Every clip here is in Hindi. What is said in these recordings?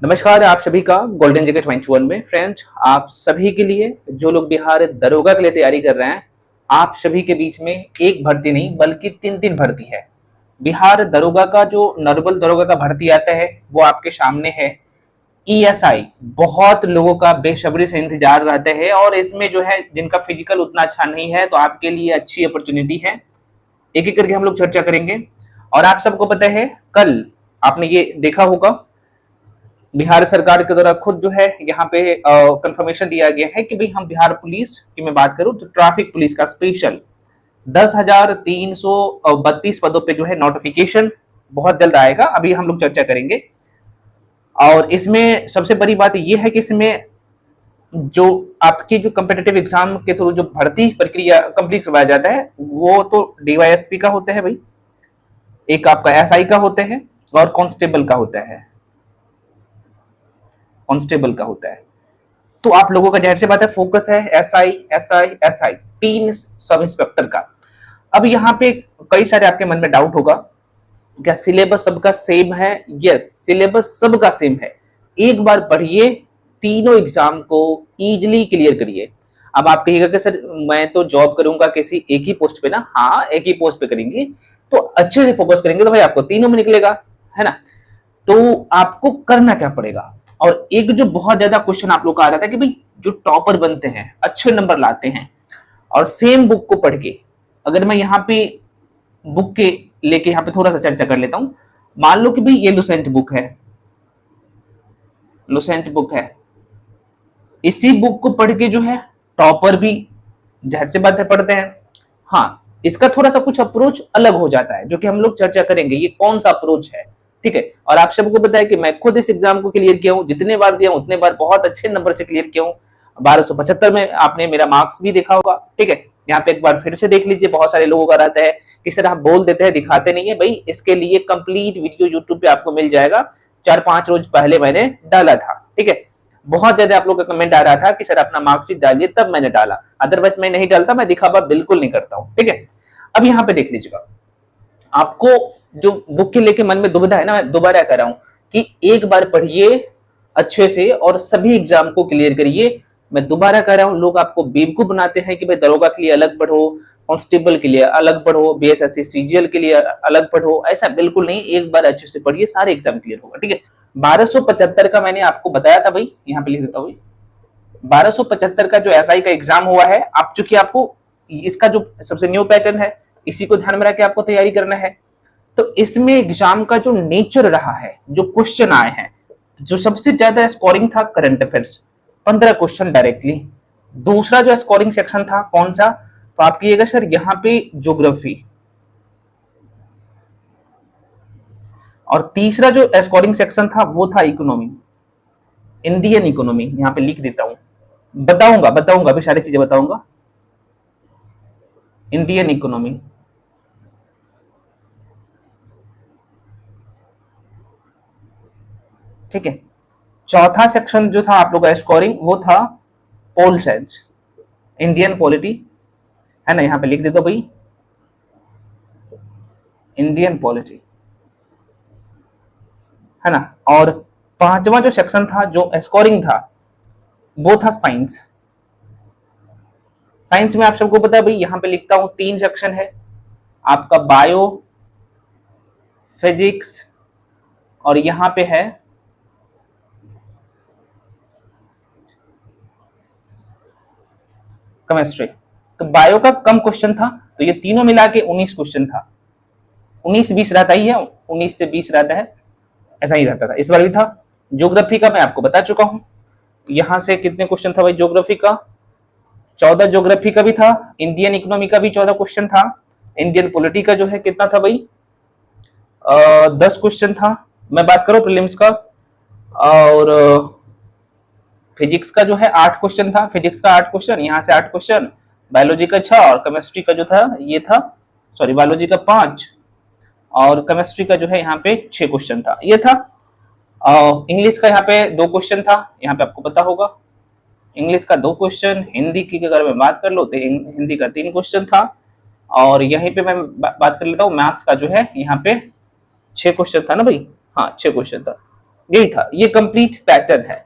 नमस्कार आप सभी का गोल्डन जगह 21 में फ्रेंड्स, आप सभी के लिए जो लोग बिहार दरोगा के लिए तैयारी कर रहे हैं, आप सभी के बीच में एक भर्ती नहीं बल्कि तीन तीन भर्ती है। बिहार दरोगा का जो नॉर्मल दरोगा का भर्ती आता है वो आपके सामने है। ईएसआई बहुत लोगों का बेसब्री से इंतजार रहते हैं और इसमें जो है जिनका फिजिकल उतना अच्छा नहीं है तो आपके लिए अच्छी अपॉर्चुनिटी है। एक एक करके हम लोग चर्चा करेंगे। और आप सबको पता है, कल आपने ये देखा होगा बिहार सरकार के द्वारा खुद जो है यहाँ पे कंफर्मेशन दिया गया है कि भाई हम बिहार पुलिस की मैं बात करूं तो ट्रैफिक पुलिस का स्पेशल 10,332 पदों पे जो है नोटिफिकेशन बहुत जल्द आएगा। अभी हम लोग चर्चा करेंगे। और इसमें सबसे बड़ी बात यह है कि इसमें जो आपकी जो कम्पिटेटिव एग्जाम के थ्रू जो भर्ती प्रक्रिया कंप्लीट करवाया जाता है वो तो डीवाईएसपी का होता है भाई, एक आपका एसआई का होता है और कांस्टेबल का होता है। कांस्टेबल का होता है तो आप लोगों का जाहिर सी बात है फोकस है एसआई एसआई एसआई तीन सब इंस्पेक्टर का। अब यहाँ पे कई सारे आपके मन में डाउट होगा, क्या सिलेबस सबका सेम है? यस, सिलेबस सबका सेम है। एक बार पढ़िए, तीनों एग्जाम को इजीली क्लियर करिए। अब आप कहिएगा कि सर मैं तो जॉब करूंगा किसी एक ही पोस्ट पे ना। हाँ, एक ही पोस्ट पे करेंगे तो अच्छे से फोकस करेंगे तो भाई आपको तीनों में निकलेगा, है ना। तो आपको करना क्या पड़ेगा, और एक जो बहुत ज्यादा क्वेश्चन आप लोग का आ रहा था कि भाई जो टॉपर बनते हैं, अच्छे नंबर लाते हैं और सेम बुक को पढ़ के, अगर मैं यहाँ पे बुक के लेके यहाँ पे थोड़ा सा चर्चा कर लेता हूं। मान लो कि भाई ये लुसेंट बुक है, लुसेंट बुक है, इसी बुक को पढ़ के जो है टॉपर भी जाहिर सी बात है पढ़ते हैं। हाँ, इसका थोड़ा सा कुछ अप्रोच अलग हो जाता है जो कि हम लोग चर्चा करेंगे ये कौन सा अप्रोच है, ठीक है। और आप सबको पता है कि मैं खुद इस एग्जाम को क्लियर किया हूँ, जितने बार दिया उतने बार बहुत अच्छे नंबर से क्लियर किया हूँ। 1275 में आपने मेरा मार्क्स भी देखा होगा, ठीक है। यहाँ पे एक बार फिर से देख लीजिए। बहुत सारे लोगों का रहता है कि सर आप बोल देते हैं दिखाते नहीं है। भाई इसके लिए कंप्लीट वीडियो यूट्यूब पे आपको मिल जाएगा, 4-5 रोज पहले मैंने डाला था, ठीक है। बहुत ज्यादा आप लोग का कमेंट आ रहा था कि सर अपना मार्कशीट डालिए, तब मैंने डाला, अदरवाइज मैं नहीं डालता, मैं दिखावा बिल्कुल नहीं करता हूँ, ठीक है। अब यहाँ पे देख लीजिएगा, आपको जो बुक के लेके मन में दुविधा है ना, मैं दोबारा कह रहा हूं कि एक बार पढ़िए अच्छे से और सभी एग्जाम को क्लियर करिए। मैं दोबारा कह रहा हूं, लोग आपको बेवकूफ बनाते हैं कि भाई दरोगा के लिए अलग पढ़ो, कांस्टेबल के लिए अलग पढ़ो, बीएसएससी सीजीएल के लिए अलग पढ़ो। ऐसा बिल्कुल नहीं, एक बार अच्छे से पढ़िए, सारे एग्जाम क्लियर होगा, ठीक है। 1275 का मैंने आपको बताया था भाई, यहाँ पे लिख देता हूँ। 1275 का जो एसआई का एग्जाम हुआ है, आप चूंकि आपको इसका जो सबसे न्यू पैटर्न है इसी को ध्यान में रख के आपको तैयारी करना है। तो इसमें एग्जाम का जो नेचर रहा है, जो क्वेश्चन आए हैं, जो सबसे ज्यादा स्कोरिंग था करंट अफेयर्स, 15 क्वेश्चन डायरेक्टली। दूसरा जो स्कोरिंग सेक्शन था कौन सा, तो आप कहिएगा सर यहाँ पे ज्योग्राफी। और तीसरा जो स्कोरिंग सेक्शन था वो था इकोनॉमी, इंडियन इकोनॉमी। यहाँ पे लिख देता हूं, बताऊंगा बताऊंगा अभी सारी चीजें बताऊंगा। इंडियन इकोनॉमी, ठीक है। चौथा सेक्शन जो था आप लोग का स्कोरिंग वो था पोल साइंस, इंडियन पॉलिटी, है ना। यहां पे लिख देता भाई इंडियन पॉलिटी, है ना। और पांचवा जो सेक्शन था जो स्कोरिंग था वो था साइंस। साइंस में आप सबको पता है भाई, यहां पे लिखता हूं 3 सेक्शन है आपका, बायो, फिजिक्स और यहां पे है केमिस्ट्री। तो बायो का कम क्वेश्चन था, तो ये तीनों मिला के 19 क्वेश्चन था। 19-20 रहता ही है, 19 से 20 रहता है, ऐसा ही रहता था, इस बार भी था। ज्योग्राफी का मैं आपको बता चुका हूं, यहां से कितने क्वेश्चन था भाई ज्योग्राफी का, 14 ज्योग्राफी का भी था। इंडियन इकोनॉमी का भी 14 क्वेश्चन था। इंडियन पॉलिटी का जो है कितना था भाई, 10 क्वेश्चन था, मैं बात करूं प्रीलिम्स का। और फिजिक्स का जो है 8 क्वेश्चन था, फिजिक्स का 8 क्वेश्चन, यहाँ से 8 क्वेश्चन, बायोलॉजी का 6 और केमिस्ट्री का जो था ये था, सॉरी बायोलॉजी का 5 और केमिस्ट्री का जो है यहाँ पे 6 क्वेश्चन था, ये था। इंग्लिश का यहाँ पे 2 क्वेश्चन था, यहाँ पे आपको पता होगा इंग्लिश का 2 क्वेश्चन। हिंदी की अगर मैं बात कर लो तो हिंदी का 3 क्वेश्चन था। और यहीं पे मैं बात कर लेता हूँ मैथ्स का जो है यहाँ पे 6 क्वेश्चन था ना भाई, हाँ 6 क्वेश्चन था। यही था, ये कंप्लीट पैटर्न है।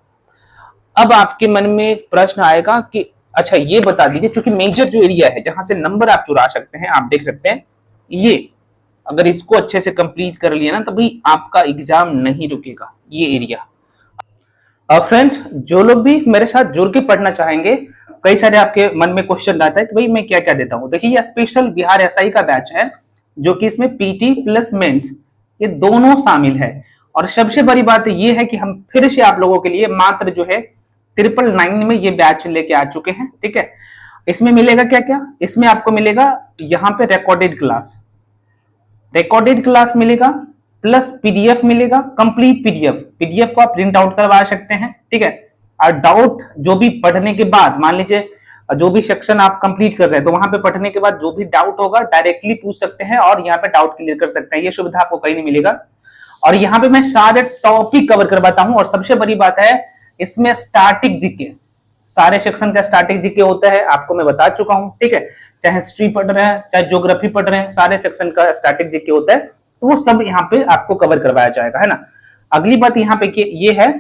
अब आपके मन में एक प्रश्न आएगा कि अच्छा ये बता दीजिए, क्योंकि मेजर जो एरिया है जहां से नंबर आप चुरा सकते हैं, आप देख सकते हैं ये, अगर इसको अच्छे से कंप्लीट कर लिया ना तभी आपका एग्जाम नहीं रुकेगा, ये एरिया। अब फ्रेंड्स, जो लोग भी मेरे साथ जुड़ के पढ़ना चाहेंगे, कई सारे आपके मन में क्वेश्चन आता है कि भाई मैं क्या क्या देता हूँ। देखिए, ये स्पेशल बिहार एसआई का बैच है, जो कि इसमें पीटी प्लस मेंस ये दोनों शामिल है। और सबसे बड़ी बात ये है कि हम फिर से आप लोगों के लिए मात्र जो है 999 में ये बैच लेके आ चुके हैं। ठीक है, इसमें मिलेगा क्या क्या, इसमें आपको मिलेगा यहाँ पे रिकॉर्डेड क्लास मिलेगा, प्लस पीडीएफ मिलेगा, कंप्लीट पीडीएफ को आप प्रिंट आउट करवा सकते हैं। ठीक है, और डाउट जो भी पढ़ने के बाद, मान लीजिए जो भी सेक्शन आप कंप्लीट कर रहे हैं तो वहां पे पढ़ने के बाद जो भी डाउट होगा डायरेक्टली पूछ सकते हैं और यहाँ पे डाउट क्लियर कर सकते हैं। ये सुविधा आपको कहीं नहीं मिलेगा। और यहाँ पे मैं सारे टॉपिक कवर करवाता हूँ। और सबसे बड़ी बात है, इसमें स्टैटिक जीके, सारे सेक्शन का स्टैटिक जीके होता है, आपको मैं बता चुका हूँ। ठीक है, चाहे हिस्ट्री पढ़ रहे हैं चाहे ज्योग्राफी पढ़ रहे हैं, सारे सेक्शन का स्टैटिक जीके होता है, तो वो सब यहाँ पे आपको कवर करवाया जाएगा, है ना। अगली बात यहाँ पे ये है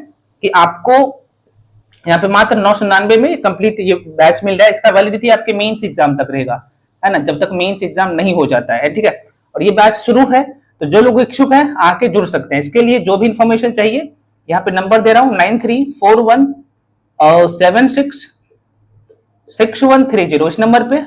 कि आपको यहाँ पे मात्र 999 में कंप्लीट ये बैच मिल रहा है। इसका वैलिडिटी आपके मेंस एग्जाम तक रहेगा, है ना, जब तक मेंस एग्जाम नहीं हो जाता है। ठीक है, और ये बैच शुरू है, तो जो लोग इच्छुक हैं आके जुड़ सकते हैं। इसके लिए जो भी इंफॉर्मेशन चाहिए, यहाँ पे नंबर दे रहा हूँ 9341766130, इस नंबर पे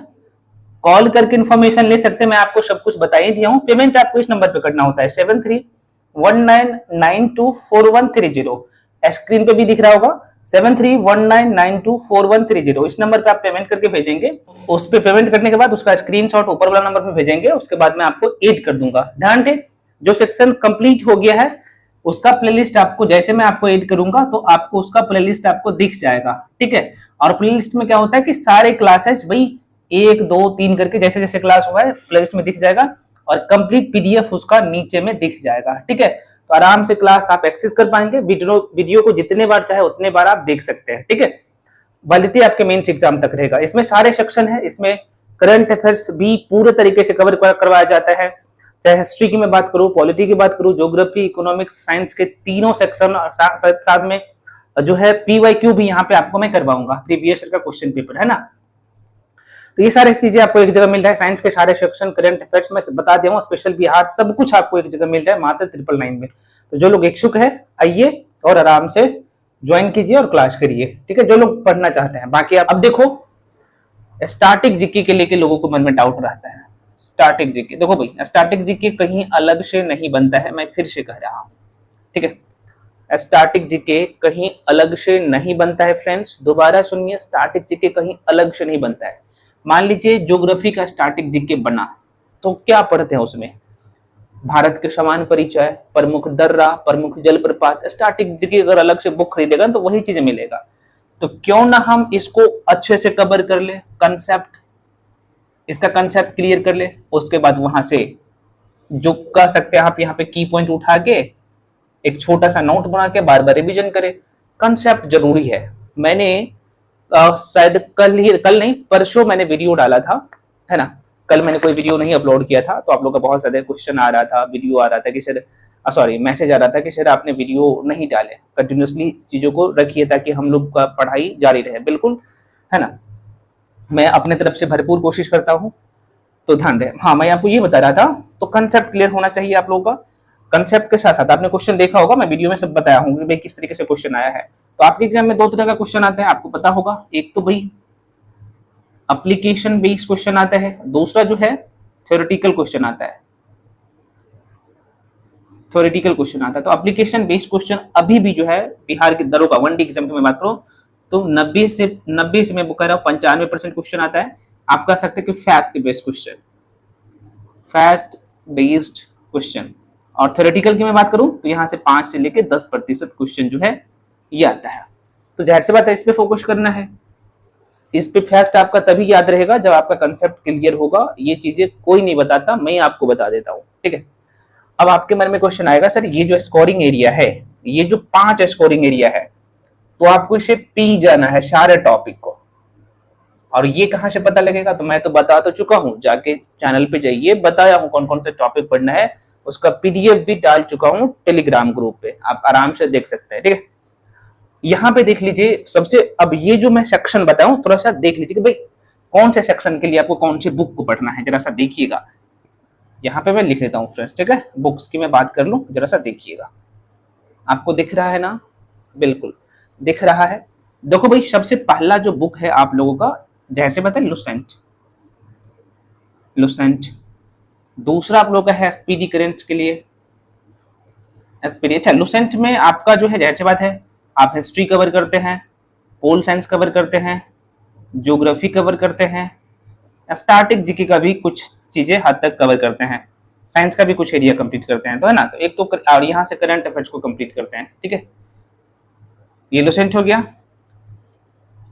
कॉल करके इन्फॉर्मेशन ले सकते हैं। मैं आपको सब कुछ बता ही दिया हूँ। पेमेंट आपको इस नंबर पे करना होता है 7319924130, स्क्रीन पे भी दिख रहा होगा 7319924130, इस नंबर पे आप पेमेंट करके भेजेंगे। उस पे पेमेंट करने के बाद उसका स्क्रीनशॉट ऊपर वाला नंबर पे भेजेंगे, उसके बाद मैं आपको ऐड कर दूंगा। ध्यान दें, जो सेक्शन कंप्लीट हो गया है उसका प्लेलिस्ट आपको, जैसे मैं आपको ऐड करूंगा तो आपको उसका प्लेलिस्ट आपको दिख जाएगा। ठीक है, और प्लेलिस्ट में क्या होता है कि सारे क्लासेस भाई 1 2 3 करके जैसे जैसे क्लास हुआ है प्लेलिस्ट में दिख जाएगा, और कंप्लीट पीडीएफ उसका नीचे में दिख जाएगा। ठीक है, तो आराम से क्लास आप एक्सेस कर पाएंगे। वीडियो को जितने बार चाहे उतने बार आप देख सकते हैं। ठीक है, वैलिडिटी आपके मेंस एग्जाम तक रहेगा। इसमें सारे सेक्शन है, इसमें करंट अफेयर्स भी पूरे तरीके से कवर करवाया जाता है, चाहे हिस्ट्री की मैं बात करूं, पॉलिटी की बात करूं, ज्योग्राफी, इकोनॉमिक्स, साइंस के तीनों सेक्शन, साथ में जो है पीवाईक्यू भी यहाँ पे आपको मैं करवाऊंगा, प्रीवियस ईयर का क्वेश्चन पेपर, है ना। तो ये सारी चीजें आपको एक जगह मिल रहा है। साइंस के सारे सेक्शन, करंट अफेयर्स में बता दिया हूँ, स्पेशल बिहार, सब कुछ आपको एक जगह मिल रहा है मात्र 999 में। तो जो लोग इच्छुक है आइए और आराम से ज्वाइन कीजिए और क्लास करिए। ठीक है, जो लोग पढ़ना चाहते हैं। बाकी अब देखो, स्टैटिक जीके के लेके लोगों को मन में डाउट रहता है। स्टैटिक जीके देखो भाई, स्टैटिक जीके कहीं अलग से नहीं बनता है, मैं फिर से कह रहा हूँ। ठीक है, स्टैटिक जीके कहीं अलग से नहीं बनता है फ्रेंड्स, दोबारा सुनिए, स्टैटिक जीके कहीं अलग से नहीं बनता है। मान लीजिए ज्योग्राफी का स्टैटिक जीके बना, तो क्या पढ़ते हैं उसमें, भारत के समान परिचय, प्रमुख दर्रा, प्रमुख जलप्रपात। स्टैटिक जीके अगर अलग से बुक खरीदेगा तो वही चीजें मिलेगा। तो क्यों ना हम इसको अच्छे से कवर कर ले, कंसेप्ट, इसका कंसेप्ट क्लियर कर ले, उसके बाद वहां से जो कह सकते हैं आप यहाँ पे की पॉइंट उठा के एक छोटा सा नोट बना के बार बार रिविजन करें। कंसेप्ट जरूरी है। मैंने शायद कल नहीं परसों मैंने वीडियो डाला था, है ना। कल मैंने कोई वीडियो नहीं अपलोड किया था, तो आप लोग का बहुत ज्यादा क्वेश्चन आ रहा था, वीडियो आ रहा था कि सर सॉरी मैसेज आ रहा था कि सर आपने वीडियो नहीं डाले। कंटिन्यूसली चीजों को रखिए ताकि हम लोग का पढ़ाई जारी रहे, बिल्कुल, है ना। मैं अपने तरफ से भरपूर कोशिश करता हूँ, तो ध्यान दें। हाँ, मैं आपको ये बता रहा था, तो कंसेप्ट क्लियर होना चाहिए आप लोगों का। कंसेप्ट के साथ साथ आपने क्वेश्चन देखा होगा, मैं वीडियो में सब बताया हूँ कि भाई किस तरीके से क्वेश्चन आया है। तो आपके एग्जाम में 2 तरह का क्वेश्चन आता है, आपको पता होगा। एक तो भाई एप्लीकेशन बेस्ड क्वेश्चन आता है, दूसरा जो है थ्योरेटिकल क्वेश्चन आता है। थ्योरेटिकल क्वेश्चन आता है, तो एप्लीकेशन बेस्ड क्वेश्चन अभी भी जो है बिहार के दरोगा 1D एग्जाम की मैं बात करूं तो 90 से मैं कह रहा हूँ 95% क्वेश्चन आता है। आप कह सकते हैं कि फैक्ट बेस्ड क्वेश्चन। और थ्योरेटिकल की मैं बात करूं तो यहाँ से 5 से लेके 10% क्वेश्चन जो है ये आता है। तो जाहिर सी बात है इस पे फोकस करना है। इस पे फैक्ट आपका तभी याद रहेगा जब आपका कंसेप्ट क्लियर होगा। ये चीजें कोई नहीं बताता, मैं आपको बता देता हूँ। ठीक है, अब आपके मन में क्वेश्चन आएगा, सर ये जो स्कोरिंग एरिया है, ये जो 5 स्कोरिंग एरिया है, तो आपको इसे पी जाना है सारे टॉपिक को, और ये कहां से पता लगेगा? तो मैं तो बता तो चुका हूं, जाके चैनल पे जाइए, बताया हूं कौन कौन से टॉपिक पढ़ना है, उसका पीडीएफ भी डाल चुका हूँ टेलीग्राम ग्रुप पे, आप आराम से देख सकते हैं। ठीक है, यहाँ पे देख लीजिए सबसे, अब ये जो मैं सेक्शन बताऊं थोड़ा सा देख लीजिए कि भाई कौन से सेक्शन के लिए आपको कौन सी बुक को पढ़ना है, जरा सा देखिएगा। यहाँ पे मैं लिख लेता हूँ फ्रेंड्स, ठीक है, बुक्स की मैं बात कर लूँ, जरा सा देखिएगा। आपको दिख रहा है ना? बिल्कुल दिख रहा है। देखो भाई, सबसे पहला जो बुक है आप लोगों का, जाहिर सी बात है, लुसेंट। लुसेंट। दूसरा आप लोगों का है एसपीडी करेंट के लिए, एसपीडी। अच्छा, लुसेंट में आपका जो है, जाहिर सी बात है, आप हिस्ट्री कवर करते हैं, पोल साइंस कवर करते हैं, ज्योग्राफी कवर करते हैं, स्टैटिक जीके का भी कुछ चीजें हद तक कवर करते हैं, साइंस का भी कुछ एरिया कंप्लीट करते हैं, तो है ना। तो एक तो और यहाँ से करंट अफेयर्स को कंप्लीट करते हैं। ठीक है, ये लुसेंट हो गया।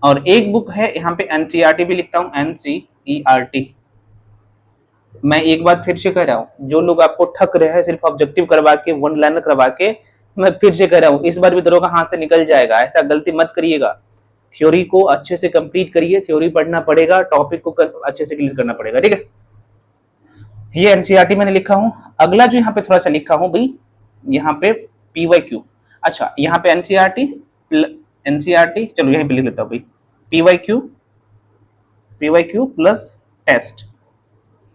और एक बुक है यहाँ पे एनसीईआरटी भी लिखता हूँ, एनसीईआरटी। मैं एक बात फिर से कह रहा हूँ, जो लोग आपको ठक रहे हैं सिर्फ ऑब्जेक्टिव करवा के, वन लाइनर करवा के, मैं फिर से कह रहा हूँ, इस बार भी दरोगा हाथ से निकल जाएगा, ऐसा गलती मत करिएगा। थ्योरी को अच्छे से कंप्लीट करिए, थ्योरी पढ़ना पड़ेगा, टॉपिक को अच्छे से क्लियर करना पड़ेगा। ठीक है, ये एनसीईआरटी मैंने लिखा हूँ। अगला जो यहाँ पे थोड़ा सा लिखा हूँ भाई, यहाँ पे पीवाईक्यू। अच्छा, यहाँ पे एनसीईआरटी चलो यहीं पे लिख लेता हूँ भाई, पीवाईक्यू प्लस टेस्ट।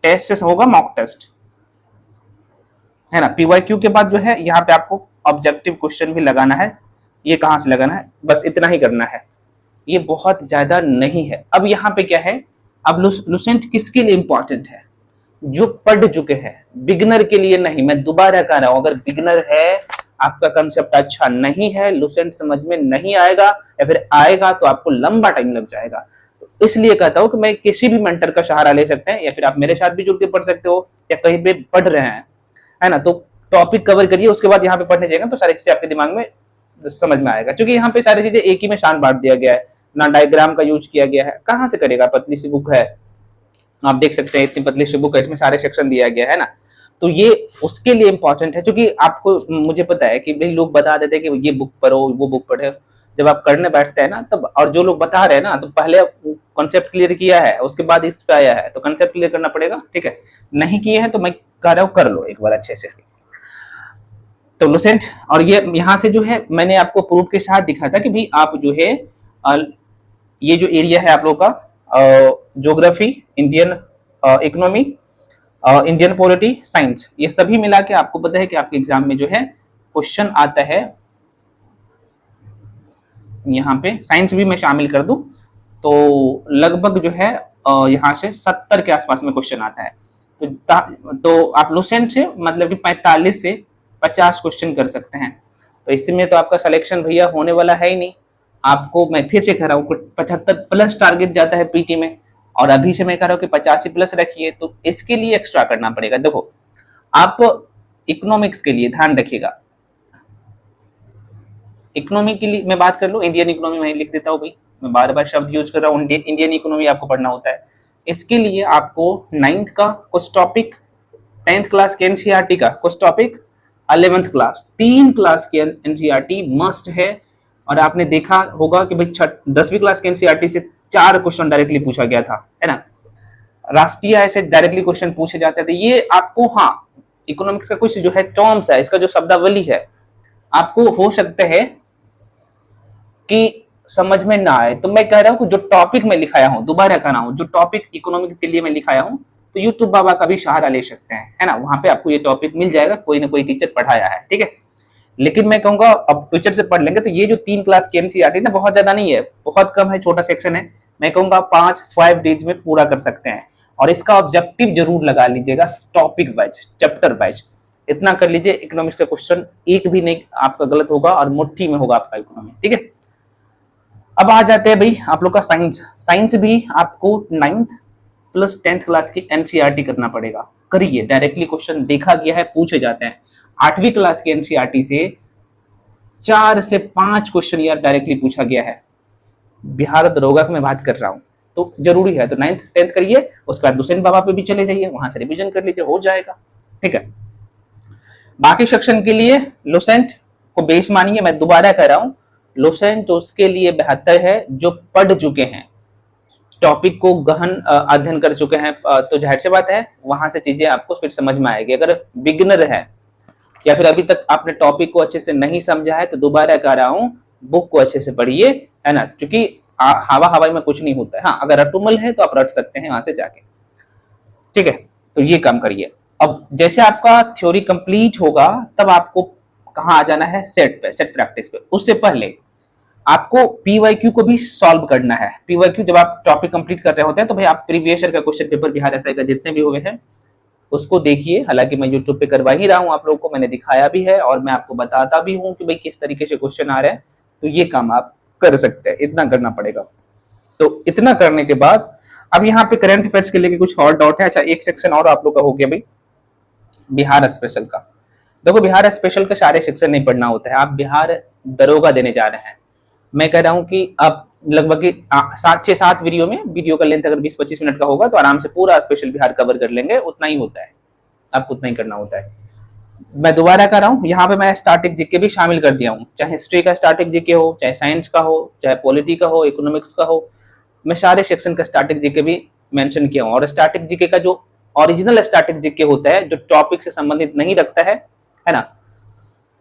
टेस्ट से होगा मॉक टेस्ट, है ना। पीवाईक्यू के बाद जो है यहाँ पे आपको ऑब्जेक्टिव क्वेश्चन भी लगाना है। ये कहाँ से लगाना है, बस इतना ही करना है, ये बहुत ज्यादा नहीं है। अब यहाँ पे क्या है, अब लुसेंट किसके लिए इंपॉर्टेंट है? जो पढ़ चुके हैं, बिगनर के लिए नहीं। मैं दोबारा कह रहा हूं, अगर बिगनर है, आपका कंसेप्ट अच्छा नहीं है, लुसेंट समझ में नहीं आएगा, या फिर आएगा तो आपको लंबा टाइम लग जाएगा। तो इसलिए कहता हूं कि मैं किसी भी मेंटर का सहारा ले सकते हैं, या फिर आप मेरे साथ भी जुड़ के पढ़ सकते हो, या कहीं पे पढ़ रहे हैं, है ना। तो टॉपिक कवर करिए, उसके बाद यहाँ पे पढ़ने जाएगा तो सारी चीजें आपके दिमाग में समझ में आएगा, क्योंकि यहाँ पे सारी चीजें एक ही में शान बांट दिया गया है, ना डायग्राम का यूज किया गया है। कहाँ से करेगा, पतली सी बुक है, आप देख सकते हैं, इतनी पतली सी बुक है, इसमें सारे सेक्शन दिया गया है ना। तो ये उसके लिए इंपॉर्टेंट है, क्योंकि आपको, मुझे पता है कि भाई लोग बता देते हैं कि ये बुक पढ़ो, वो बुक पढ़े, जब आप करने बैठते हैं ना तब, और जो लोग बता रहे हैं ना, तो पहले कॉन्सेप्ट क्लियर किया है, उसके बाद इस पे आया है, तो कॉन्सेप्ट क्लियर करना पड़ेगा। ठीक है, नहीं किए हैं तो मैं कह रहा हूँ कर लो एक बार अच्छे से। तो लुसेंट, और ये यहाँ से जो है मैंने आपको प्रूफ के साथ दिखाया था कि भाई आप जो है ये जो एरिया है आप लोग का, geography, Indian economy, Indian polity, science, ये सभी मिला के आपको पता है कि आपके एग्जाम में जो है क्वेश्चन आता है। यहाँ पे साइंस भी मैं शामिल कर दूं तो लगभग जो है यहाँ से 70 के आसपास में क्वेश्चन आता है। तो आप लुसेंट से मतलब कि 45 से 50 क्वेश्चन कर सकते हैं। तो इसमें तो आपका सिलेक्शन भैया होने वाला है ही नहीं। आपको मैं फिर से कह रहा हूँ 75 प्लस टारगेट जाता है पीटी में, और अभी से मैं कह रहा हूँ कि 85 प्लस रखिए। तो इसके लिए एक्स्ट्रा करना पड़ेगा। देखो, आप इकोनॉमिक्स के लिए ध्यान रखिएगा, इकोनॉमी के लिए मैं बात कर लूँ, इंडियन इकोनॉमी मैं लिख देता हूँ भाई, मैं बार बार शब्द यूज कर रहा हूँ, इंडियन इकोनॉमी आपको पढ़ना होता है। इसके लिए आपको 9th का कुछ टॉपिक, 10th क्लास के एनसीईआरटी का कुछ टॉपिक, 11th क्लास 3 क्लास के एनसीईआरटी मस्ट है। और आपने देखा होगा कि भाई 10वीं क्लास के एनसीईआरटी से 4 क्वेश्चन डायरेक्टली पूछा गया था, है ना। राष्ट्रीय आय से डायरेक्टली क्वेश्चन पूछे जाते थे। ये आपको, हाँ, इकोनॉमिक्स का कुछ जो है टर्म्स है, इसका जो शब्दावली है, आपको हो सकता है कि समझ में ना आए। तो मैं कह रहा हूं कि जो टॉपिक मैं लिखाया हूं, दोबारा कहना हूं, जो टॉपिक इकोनॉमिक्स के लिए मैं लिखाया हूं, तो यूट्यूब बाबा का भी सहारा ले सकते हैं, है ना। वहां पे आपको ये टॉपिक मिल जाएगा, कोई ना कोई टीचर पढ़ाया है, ठीक है। लेकिन मैं कहूंगा अब टीचर से पढ़ लेंगे तो ये जो 3 क्लास की एनसीईआरटी ना, बहुत ज्यादा नहीं है, बहुत कम है, छोटा सेक्शन है। मैं कहूंगा 5 डेज में पूरा कर सकते हैं। और इसका ऑब्जेक्टिव जरूर लगा लीजिएगा, टॉपिक वाइज, चैप्टर वाइज, इतना कर लीजिए। इकोनॉमिक्स का क्वेश्चन एक भी नहीं आपका गलत होगा, और मुट्ठी में होगा आपका इकोनॉमी, ठीक है। अब आ जाते हैं भाई आप लोग का साइंस। साइंस भी आपको 9th प्लस 10th क्लास की एनसीईआरटी करना पड़ेगा। करिए, डायरेक्टली क्वेश्चन देखा गया है, पूछे जाते हैं। 8वीं क्लास की एनसीईआरटी से 4 से 5 क्वेश्चन यार डायरेक्टली पूछा गया है। बिहार दरोगा की मैं बात कर रहा हूं, तो जरूरी है। तो 9th 10th करिए, उसके बाद लुसेंट बाबा पे भी चले जाइए, वहां से रिवीजन कर लीजिए, हो जाएगा, ठीक है। बाकी सेक्शन के लिए लुसेंट को बेस मानिए। मैं दोबारा कह रहा हूं, लुसेंट उसके लिए बेहतर है जो पढ़ चुके हैं, टॉपिक को गहन अध्ययन कर चुके हैं, तो जाहिर सी बात है वहां से चीजें आपको फिर समझ में आएगी। अगर बिगिनर है या फिर अभी तक आपने टॉपिक को अच्छे से नहीं समझा है, तो दोबारा कह रहा हूँ बुक को अच्छे से पढ़िए, है ना, क्योंकि हवा हवाई में कुछ नहीं होता है। हाँ, अगर रटुमल है तो आप रट सकते हैं वहां से जाके, ठीक है। तो ये काम करिए। अब जैसे आपका थ्योरी कंप्लीट होगा तब आपको कहाँ आ जाना है, सेट पे, सेट प्रैक्टिस पे। उससे पहले आपको पीवाईक्यू को भी सॉल्व करना है। पीवाईक्यू जब आप टॉपिक कंप्लीट कर रहे होते हैं तो भाई आप प्रीवियस ईयर का क्वेश्चन पेपर बिहार एसआई का जितने भी हुए हैं उसको देखिए। हालांकि मैं यूट्यूब पे करवा ही रहा हूँ, आप लोगों को मैंने दिखाया भी है और मैं आपको बताता भी हूँ कि भाई किस तरीके से क्वेश्चन आ रहे हैं। तो ये काम आप कर सकते हैं, इतना करना पड़ेगा। तो इतना करने के बाद अब यहाँ पे करंट अफेयर्स के लिए कुछ और डाउट है। अच्छा, एक सेक्शन और आप लोग का हो गया भाई बिहार स्पेशल का। देखो, बिहार स्पेशल का सारे सेक्शन नहीं पढ़ना होता है। आप बिहार दरोगा देने जा रहे हैं, मैं कह रहा हूँ कि आप लगभग 7 वीडियो में, वीडियो का लेंथ अगर 20-25 मिनट का होगा तो आराम से पूरा स्पेशल बिहार कवर कर लेंगे। उतना ही होता है, आपको उतना ही करना होता है। मैं दोबारा कर रहा हूँ, यहाँ पे मैं स्टैटिक जीके भी शामिल कर दिया हूँ, चाहे हिस्ट्री का स्टैटिक जीके हो, चाहे साइंस का हो, चाहे पॉलिटी का हो, इकोनॉमिक्स का हो, मैं सारे सेक्शन का स्टैटिक जीके भी मेंशन किया हूँ। और स्टैटिक जीके का जो ओरिजिनल स्टैटिक जीके होता है, जो टॉपिक से संबंधित नहीं रखता है ना,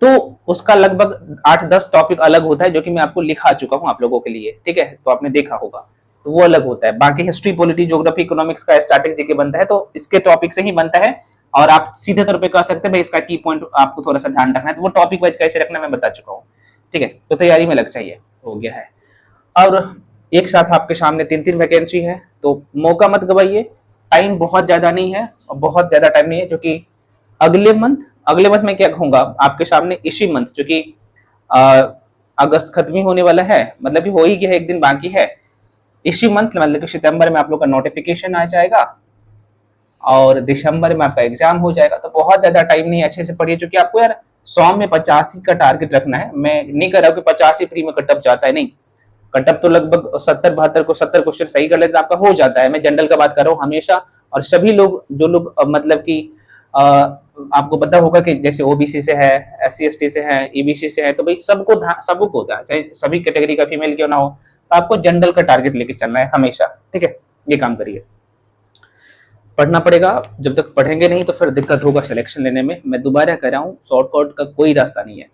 तो उसका लगभग 8-10 टॉपिक अलग होता है, जो कि मैं आपको लिखा चुका हूँ आप लोगों के लिए, ठीक है। तो आपने देखा होगा, तो वो अलग होता है। बाकी हिस्ट्री, पॉलिटी, ज्योग्राफी, इकोनॉमिक्स का स्टैटिक जीके बनता है, तो इसके टॉपिक से ही बनता है। और आप सीधे तौर पे कह सकते हैं भाई इसका की पॉइंट आपको थोड़ा सा ध्यान रखना है, तो वो टॉपिक वाइज कैसे रखना मैं बता चुका हूँ, ठीक है। तो तैयारी में लग चाहिए, हो गया है। और एक साथ आपके सामने 3-3 वैकेंसी है, तो मौका मत गवाइए। टाइम बहुत ज्यादा नहीं है, और बहुत ज्यादा टाइम नहीं है, क्योंकि अगले मंथ में क्या कहूंगा आपके सामने, इसी मंथ, जो कि अगस्त खत्म ही होने वाला है, मतलब कि हो ही गया है, एक दिन बाकी है। इसी मंथ मतलब कि सितंबर में आप लोग का नोटिफिकेशन आ जाएगा और दिसंबर में आपका एग्जाम हो जाएगा। तो बहुत ज्यादा टाइम नहीं, अच्छे से पढ़िए, क्योंकि आपको यार 100 में 85 का टारगेट रखना है। मैं नहीं कर रहा हूँ कि 85 प्री में कटअप जाता है, नहीं। कटअप तो लगभग 70 क्वेश्चन सही कर लेते आपका हो जाता है। मैं जनरल का बात कर रहा हूँ हमेशा। और सभी लोग, जो लोग मतलब कि आपको पता होगा कि जैसे ओबीसी से है, SC ST से है, EBC से है, तो भाई सबको होता है, चाहे सभी कैटेगरी का फीमेल क्यों ना हो, तो आपको जनरल का टारगेट लेके चलना है हमेशा, ठीक है। ये काम करिए, पढ़ना पड़ेगा। जब तक पढ़ेंगे नहीं तो फिर दिक्कत होगा सिलेक्शन लेने में। मैं दोबारा कह रहा हूँ, शॉर्टकट का कोई रास्ता नहीं है।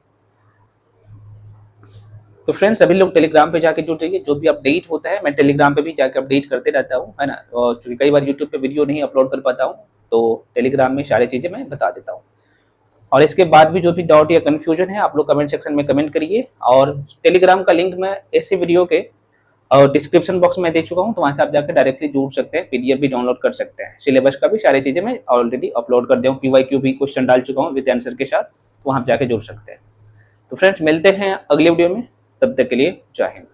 तो फ्रेंड्स, सभी लोग टेलीग्राम पे जाके जुड़ जाइए। जो भी अपडेट होता है मैं टेलीग्राम पे भी जाके अपडेट करते रहता हूँ, है ना। और क्योंकि कई बार यूट्यूब पे वीडियो नहीं अपलोड कर पाता हूँ, तो टेलीग्राम में सारी चीजें मैं बता देता हूँ। और इसके बाद भी जो भी डाउट या कंफ्यूजन है, आप लोग कमेंट सेक्शन में कमेंट करिए। और टेलीग्राम का लिंक मैं ऐसे वीडियो के और डिस्क्रिप्शन बॉक्स में दे चुका हूँ, तो वहां से आप जाकर डायरेक्टली जुड़ सकते हैं, PDF भी डाउनलोड कर सकते हैं, सिलेबस का भी सारी चीजें मैं ऑलरेडी अपलोड कर दिया हूँ। PYQ भी क्वेश्चन डाल चुका हूँ विद आंसर के साथ, वहां जाके जुड़ सकते हैं। तो फ्रेंड्स, मिलते हैं अगले वीडियो में, तब तक के लिए जय हिंद।